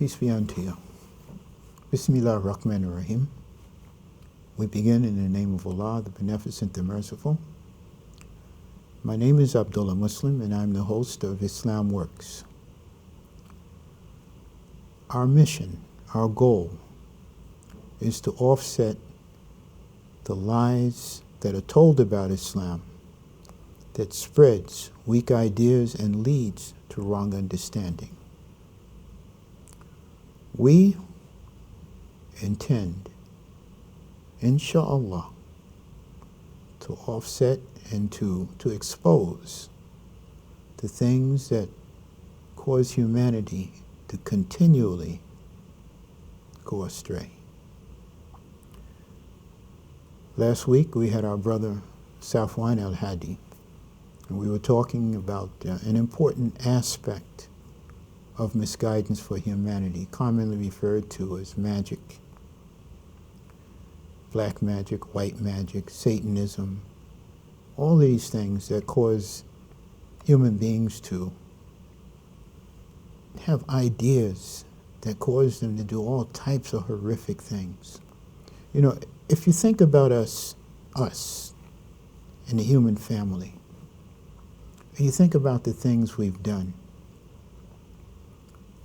Peace be unto you. Bismillah ar-Rahman ar-Rahim. We begin in the name of Allah, the Beneficent, the Merciful. My name is Abdullah Muslim, and I'm the host of Islam Works. Our mission, our goal, is to offset the lies that are told about Islam that spreads weak ideas and leads to wrong understanding. We intend, inshallah, to offset and to expose the things that cause humanity to continually go astray. Last week we had our brother Safwan al-Hadi, and we were talking about an important aspect of misguidance for humanity, commonly referred to as magic. Black magic, white magic, Satanism, all these things that cause human beings to have ideas that cause them to do all types of horrific things. You know, if you think about us in the human family, and you think about the things we've done,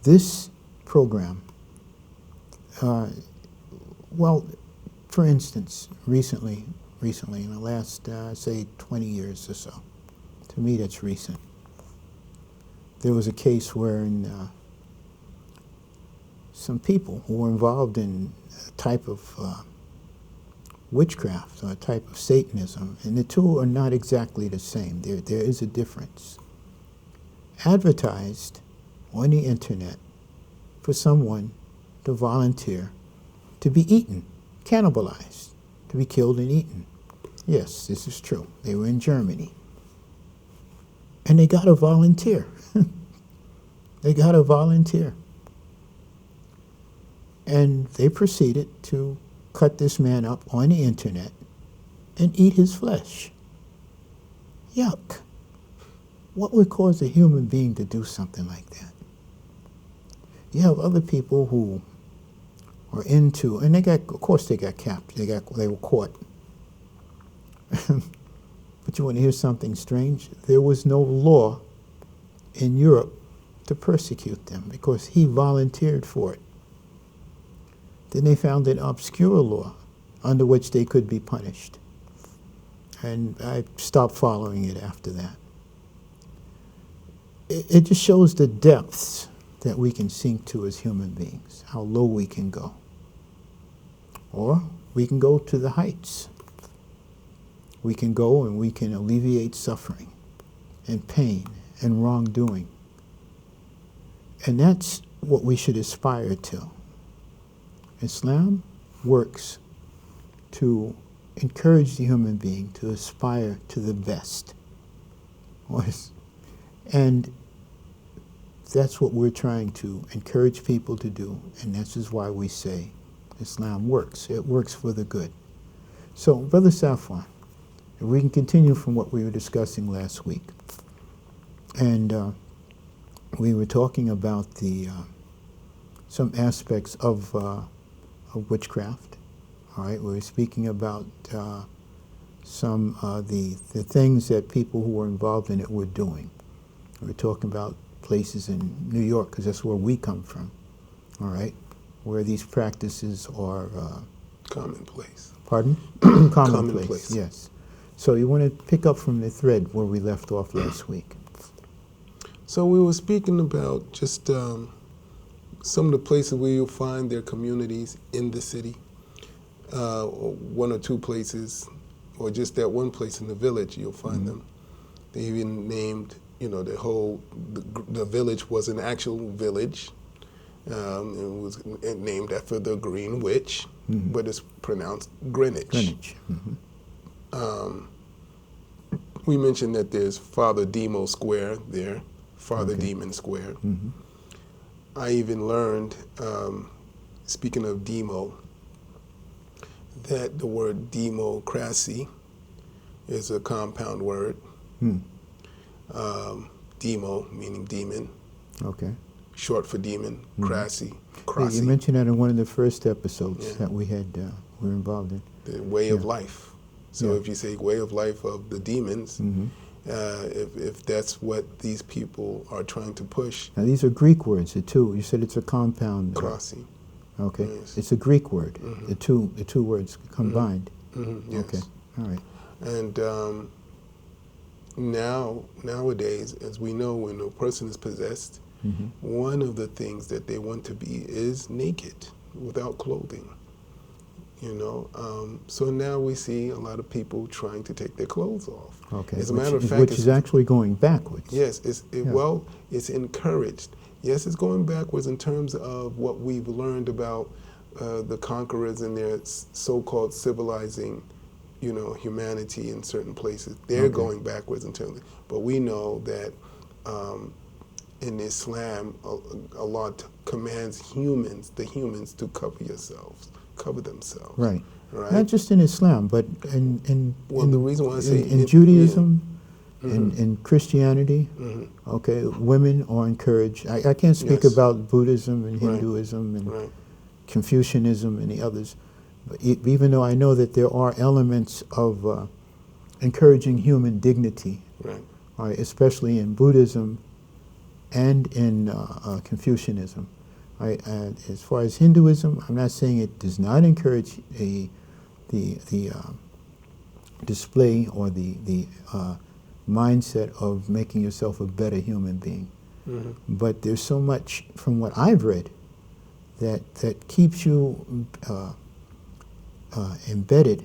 this program, well, for instance, recently, in the last, say, 20 years or so, to me that's recent, there was a case wherein some people who were involved in a type of witchcraft or a type of Satanism, and the two are not exactly the same. There is a difference. Advertised on the internet for someone to volunteer to be eaten, cannibalized, to be killed and eaten. Yes, this is true. They were in Germany. And they got a volunteer. They got a volunteer. And they proceeded to cut this man up on the internet and eat his flesh. Yuck. What would cause a human being to do something like that? You have other people who are into, and of course they got captured, they were caught. But you want to hear something strange? There was no law in Europe to persecute them because he volunteered for it. Then they found an obscure law under which they could be punished. And I stopped following it after that. It just shows the depths that we can sink to as human beings, how low we can go. Or we can go to the heights. We can go and we can alleviate suffering and pain and wrongdoing. And that's what we should aspire to. Islam works to encourage the human being to aspire to the best. And that's what we're trying to encourage people to do, and this is why we say Islam works. It works for the good. So, Brother Safwan, if we can continue from what we were discussing last week. And we were talking about some aspects of witchcraft. All right, we were speaking about some the things that people who were involved in it were doing. We were talking about places in New York, because that's where we come from, all right, where these practices are commonplace. Pardon? Commonplace, yes. So you want to pick up from the thread where we left off last week. So we were speaking about just some of the places where you'll find their communities in the city, one or two places, or just that one place in the village you'll find them. They even named, you know, the village was an actual village. It was named after the Green Witch, but it's pronounced Greenwich. Greenwich. We mentioned that there's Father Demo Square there, Father Demon Square. I even learned, speaking of demo, that the word democracy is a compound word. Demo meaning demon. Okay. short for demon, crasy, Yeah, crossy. you mentioned that in one of the first episodes Yeah. that we had, we were involved in. The way of life. So Yeah. if you say way of life of the demons, if that's what these people are trying to push, Now these are Greek words, the two. You said it's a compound. crossy. Okay. Yes. It's a Greek word. The two words combined. Yes. Okay. All right. And nowadays, as we know, when a person is possessed, one of the things that they want to be is naked, without clothing. So now we see a lot of people trying to take their clothes off. Okay. As a matter of fact, which is actually going backwards. yes, well, it's encouraged. Yes, it's going backwards in terms of what we've learned about the conquerors and their so-called civilizing, humanity in certain places. They're going backwards in terms of, but we know that in Islam, Allah commands the humans to cover themselves. Right. Right. Not just in Islam, but in the reason why I say in Judaism, in Christianity, okay, women are encouraged. I can't speak about Buddhism and Hinduism and Confucianism and the others, but even though I know that there are elements of encouraging human dignity, all right, especially in Buddhism and in Confucianism. As far as Hinduism, I'm not saying it does not encourage the display or the mindset of making yourself a better human being. But there's so much from what I've read that keeps you embedded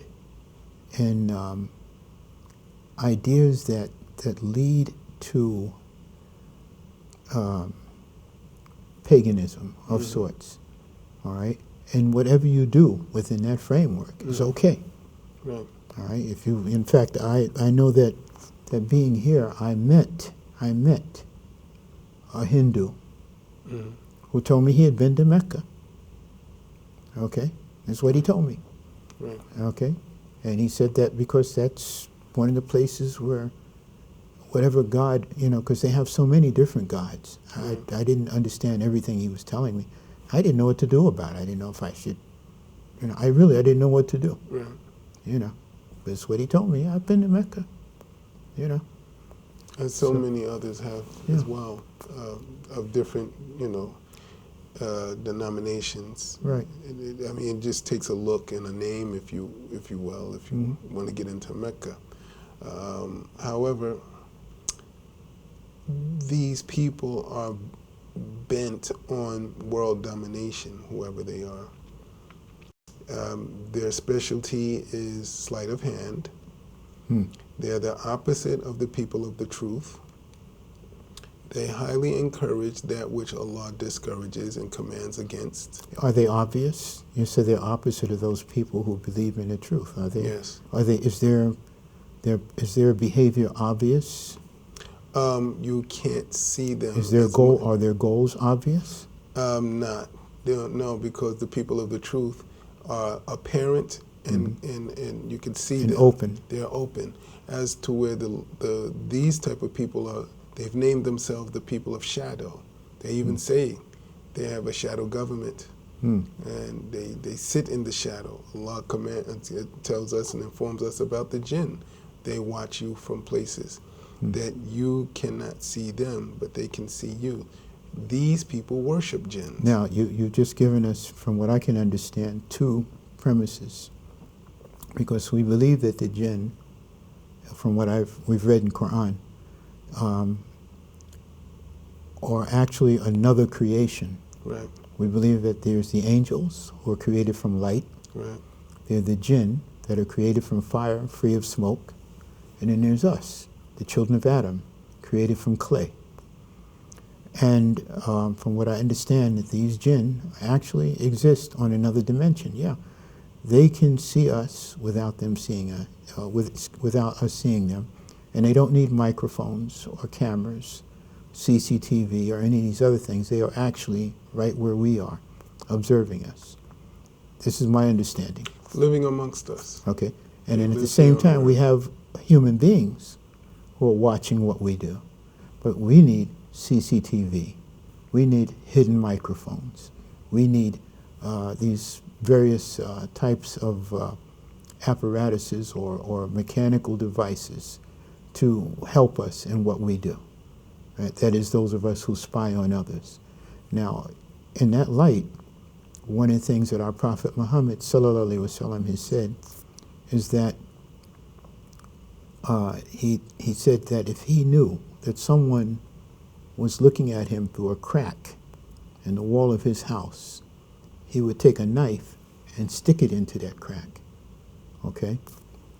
in ideas that lead to paganism of sorts, all right? And whatever you do within that framework is okay, Right. all right? If you, in fact, I know that being here, I met a Hindu who told me he had been to Mecca, okay? That's what he told me, Right. okay? And he said that because that's one of the places where whatever God, because they have so many different gods. I didn't understand everything he was telling me. I didn't know what to do about it. I didn't know if I should, I didn't know what to do, Right. But it's what he told me. I've been to Mecca, And so many others have as well, of different, denominations. Right. It just takes a look and a name, if you will, if you want to get into Mecca. However, these people are bent on world domination, whoever they are. Their specialty is sleight of hand. They're the opposite of the people of the truth. They highly encourage that which Allah discourages and commands against. Are they obvious? You said they're opposite of those people who believe in the truth. Are they? Yes. Are they? Is their behavior obvious? You can't see them. Is their goal? Are their goals obvious? Not. No, because the people of the truth are apparent and you can see And them. open. They're open. As to where these type of people are, they've named themselves the people of shadow. They even say they have a shadow government. And they sit in the shadow. Allah tells us and informs us about the jinn. They watch you from places that you cannot see them, but they can see you. These people worship jinns. Now, you've just given us, from what I can understand, two premises. Because we believe that the jinn, from what we've read in Quran, are actually another creation. Right. We believe that there's the angels, who are created from light. Right. They're the jinn, that are created from fire, free of smoke. And then there's us, the children of Adam, created from clay. And from what I understand, that these jinn actually exist on another dimension. Yeah, they can see us without them seeing us, without us seeing them, and they don't need microphones or cameras, CCTV, or any of these other things. They are actually right where we are, observing us. This is my understanding. Living amongst us. Okay, and then at the same time, we have human beings who are watching what we do, but we need CCTV We need hidden microphones. We need these various types of apparatuses or mechanical devices to help us in what we do. Right? That is, those of us who spy on others. Now, in that light, one of the things that our Prophet Muhammad sallallahu alaihi wasallam has said is that he said that if he knew that someone was looking at him through a crack in the wall of his house, he would take a knife and stick it into that crack, okay?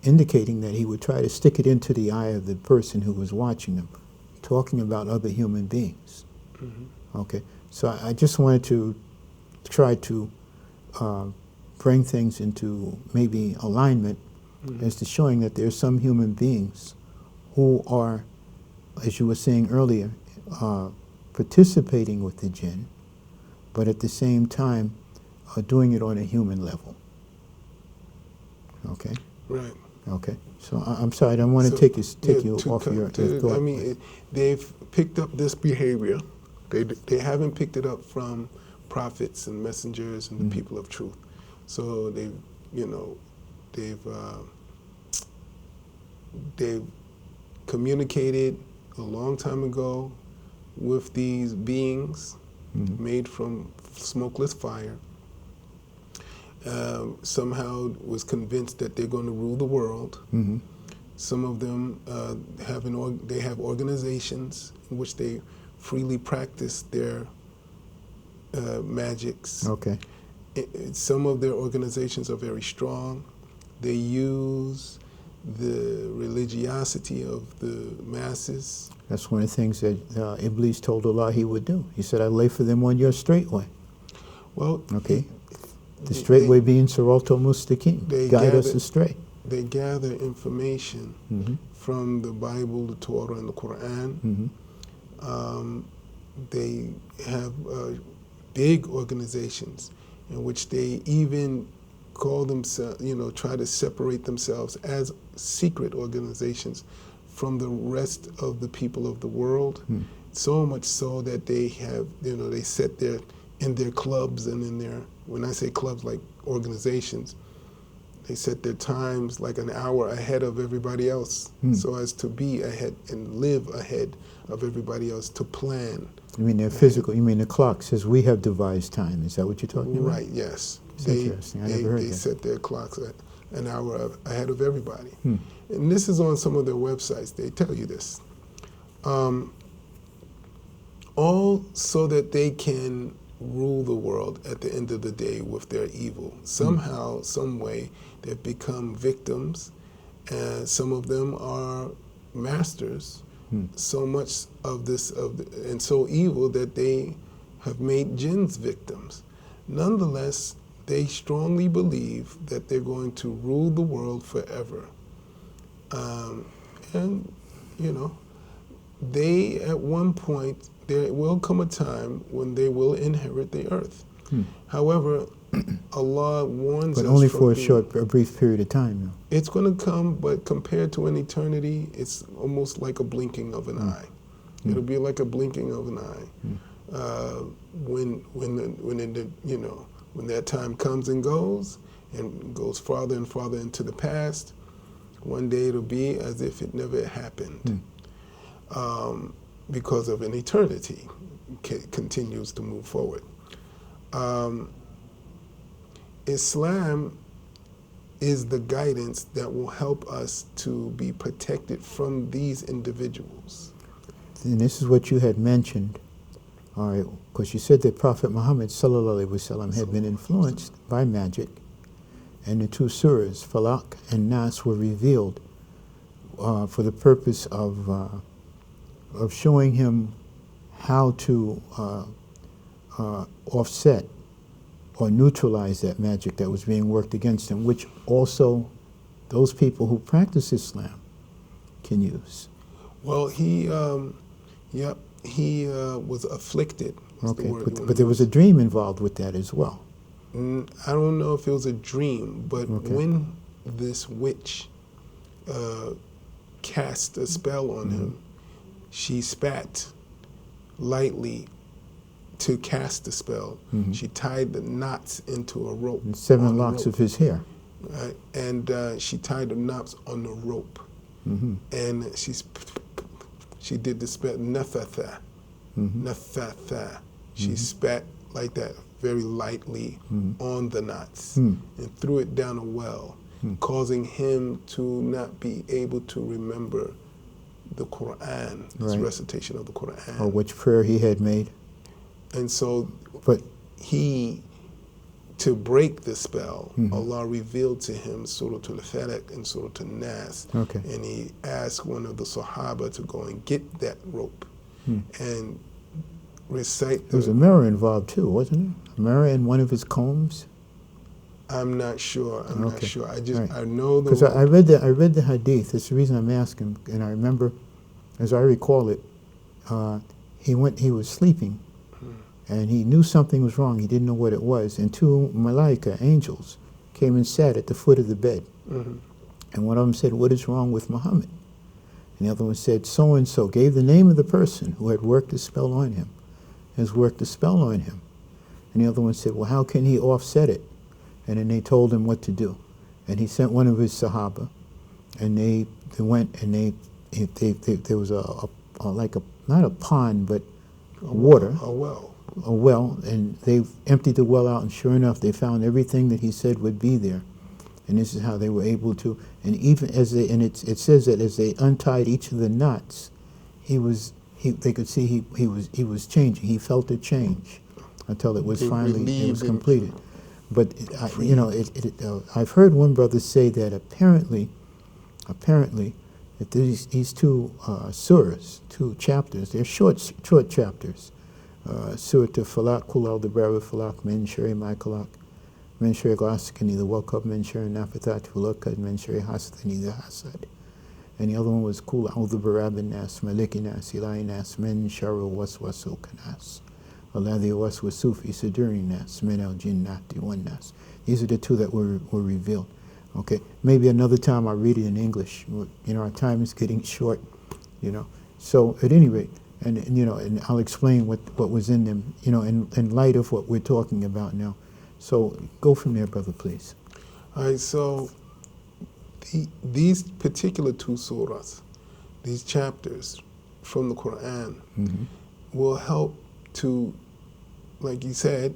Indicating that he would try to stick it into the eye of the person who was watching him, talking about other human beings, okay? So I just wanted to try to bring things into maybe alignment as to showing that there are some human beings who are, as you were saying earlier, participating with the jinn, but at the same time doing it on a human level. Okay? Right. Okay. So I'm sorry, I don't want to take you off your thought. I mean, they've picked up this behavior. They haven't picked it up from prophets and messengers and the people of truth. So they've communicated a long time ago with these beings made from smokeless fire. Somehow was convinced that they're going to rule the world. Some of them have organizations in which they freely practice their magics. Okay. Some of their organizations are very strong. They use the religiosity of the masses. That's one of the things that Iblis told Allah he would do. He said, I lay for them on your straight way. Well, okay. The straight way being Siratal Mustaqim. Guide us astray. They gather information from the Bible, the Torah, and the Quran. They have big organizations in which they even call themselves, try to separate themselves as secret organizations from the rest of the people of the world. So much so that they have, they set in their clubs and in their, when I say clubs, like organizations, they set their times like an hour ahead of everybody else, so as to be ahead and live ahead of everybody else, to plan. You mean their physical, you mean the clock says we have devised time. Is that what you're talking about? Right, yes. It's interesting. I never heard that. They set their clocks an hour ahead of everybody. And this is on some of their websites. They tell you this. All so that they can rule the world at the end of the day with their evil. Somehow, some way, they've become victims, and some of them are masters. So much of this, and so evil that they have made jinns victims. Nonetheless, they strongly believe that they're going to rule the world forever. And, they, at one point, there will come a time when they will inherit the earth. However, Allah warns us. But only for a brief period of time, though. It's going to come, but compared to an eternity, it's almost like a blinking of an eye. It'll be like a blinking of an eye. When that time comes and goes farther and farther into the past, one day it'll be as if it never happened, because of an eternity continues to move forward. Islam is the guidance that will help us to be protected from these individuals. And this is what you had mentioned, all right, because you said that Prophet Muhammad sallallahu alaihi wasallam had been influenced by magic, and the two surahs, Falaq and Nas, were revealed for the purpose of showing him how to offset or neutralize that magic that was being worked against him, which also those people who practice Islam can use. Well, he was afflicted. Okay, but there was a dream involved with that as well. I don't know if it was a dream, but when this witch cast a spell on him, she spat lightly to cast the spell, she tied the knots into a rope. And 7 locks of his hair. Right? And she tied the knots on the rope. And she did the spell, nafatha, nafatha. She spat like that very lightly on the knots and threw it down a well, causing him to not be able to remember the Quran, his recitation of the Quran. Or which prayer he had made. And so But to break the spell, Allah revealed to him Surah Al-Falaq and Surah Al-Nas. Okay. And he asked one of the Sahaba to go and get that rope and recite there was a mirror involved too, wasn't it? A mirror in one of his combs? I'm not sure. I'm not sure. I Right. know the Because I read the hadith. That's the reason I'm asking. And I remember, as I recall it, he was sleeping, and he knew something was wrong. He didn't know what it was. And 2 malaika, angels, came and sat at the foot of the bed. And one of them said, "What is wrong with Muhammad?" And the other one said, "So and so," gave the name of the person who had worked the spell on him, has worked the spell on him. And the other one said, "Well, how can he offset it?" And then they told him what to do. And he sent one of his Sahaba, and they went and there was not a pond, but water. A well, and they emptied the well out, and sure enough, they found everything that he said would be there. And this is how they were able to, and even as it says that as they untied each of the knots, they could see he was changing. He felt a change until it was finally completed. But I've heard one brother say that apparently that these 2 surahs, 2 chapters, they're short chapters. Surah Falaq, Kul al-Dabara Falaq, Min Shari Maikalak, Min Shari Glasikani, the Wakab, Min Shari Nafathat Falakad, Min Shari Hasadani, the Hasad. And the other one was Kul al-Dabara Nas, Maliki Nas, Ilahi Nas, Min Shari Waswasu Kanas, Alladhi Waswasu fi Suduri Nas, Min al-Jinnati wan Nas. These are the 2 that were revealed. Okay, maybe another time I'll read it in English. Our time is getting short, So at any rate, and I'll explain what was in them, in light of what we're talking about now. So go from there, brother, please. All right, so these particular 2 surahs, these chapters from the Quran, will help to, like you said,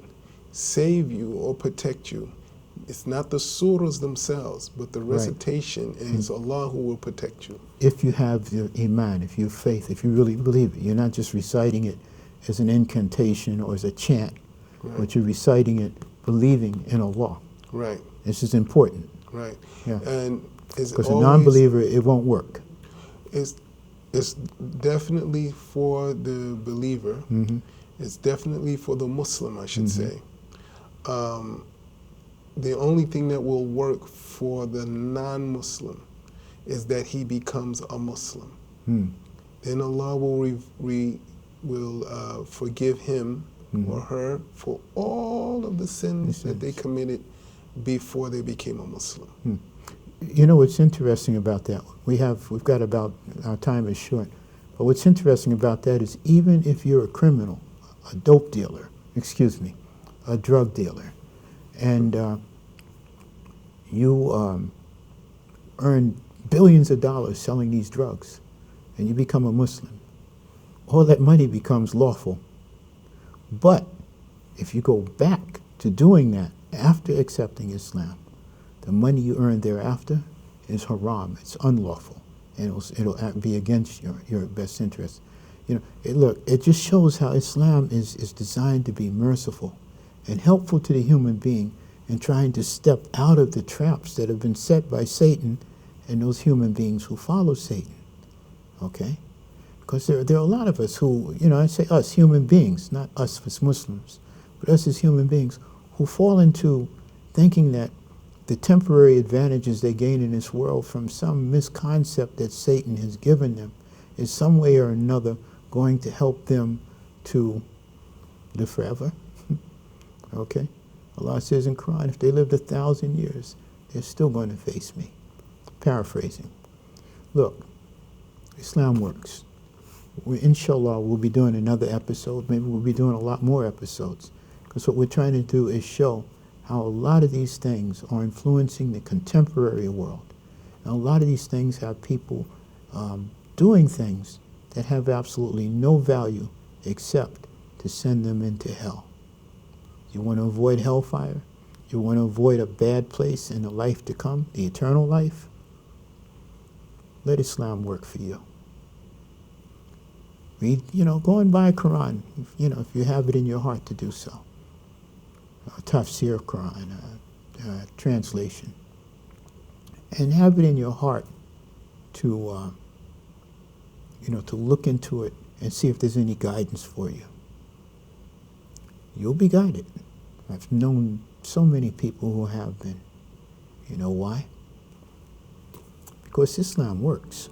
save you or protect you. It's not the surahs themselves, but the recitation, and it's Allah who will protect you. If you have your iman, if you have faith, if you really believe it, you're not just reciting it as an incantation or as a chant, but you're reciting it believing in Allah. Right. This is important. Right. Yeah. And because a non-believer, it won't work. It's definitely for the believer. It's definitely for the Muslim, I should say. The only thing that will work for the non-Muslim is that he becomes a Muslim. Then Allah will forgive him or her for all of the sins that they committed before they became a Muslim. What's interesting about that? We've got about, our time is short, but what's interesting about that is even if you're a criminal, a dope dealer, a drug dealer, and you earn billions of dollars selling these drugs, and you become a Muslim, all that money becomes lawful. But if you go back to doing that after accepting Islam, the money you earn thereafter is haram, it's unlawful, and it'll be against your best interest. It just shows how Islam is designed to be merciful and helpful to the human being in trying to step out of the traps that have been set by Satan and those human beings who follow Satan. Okay? Because there are a lot of us who, I say us, human beings, not us as Muslims, but us as human beings who fall into thinking that the temporary advantages they gain in this world from some misconcept that Satan has given them is some way or another going to help them to live forever. Okay? Allah says in Quran, if they lived 1,000 years, they're still going to face me. Paraphrasing. Look, Islam works. Inshallah, we'll be doing another episode. Maybe we'll be doing a lot more episodes. Because what we're trying to do is show how a lot of these things are influencing the contemporary world. And a lot of these things have people doing things that have absolutely no value except to send them into hell. You want to avoid hellfire? You want to avoid a bad place in the life to come, the eternal life? Let Islam work for you. Read, go and buy a Quran, if you have it in your heart to do so. A tafsir Quran, a translation. And have it in your heart to, to look into it and see if there's any guidance for you. You'll be guided. I've known so many people who have been. You know why? Because Islam works.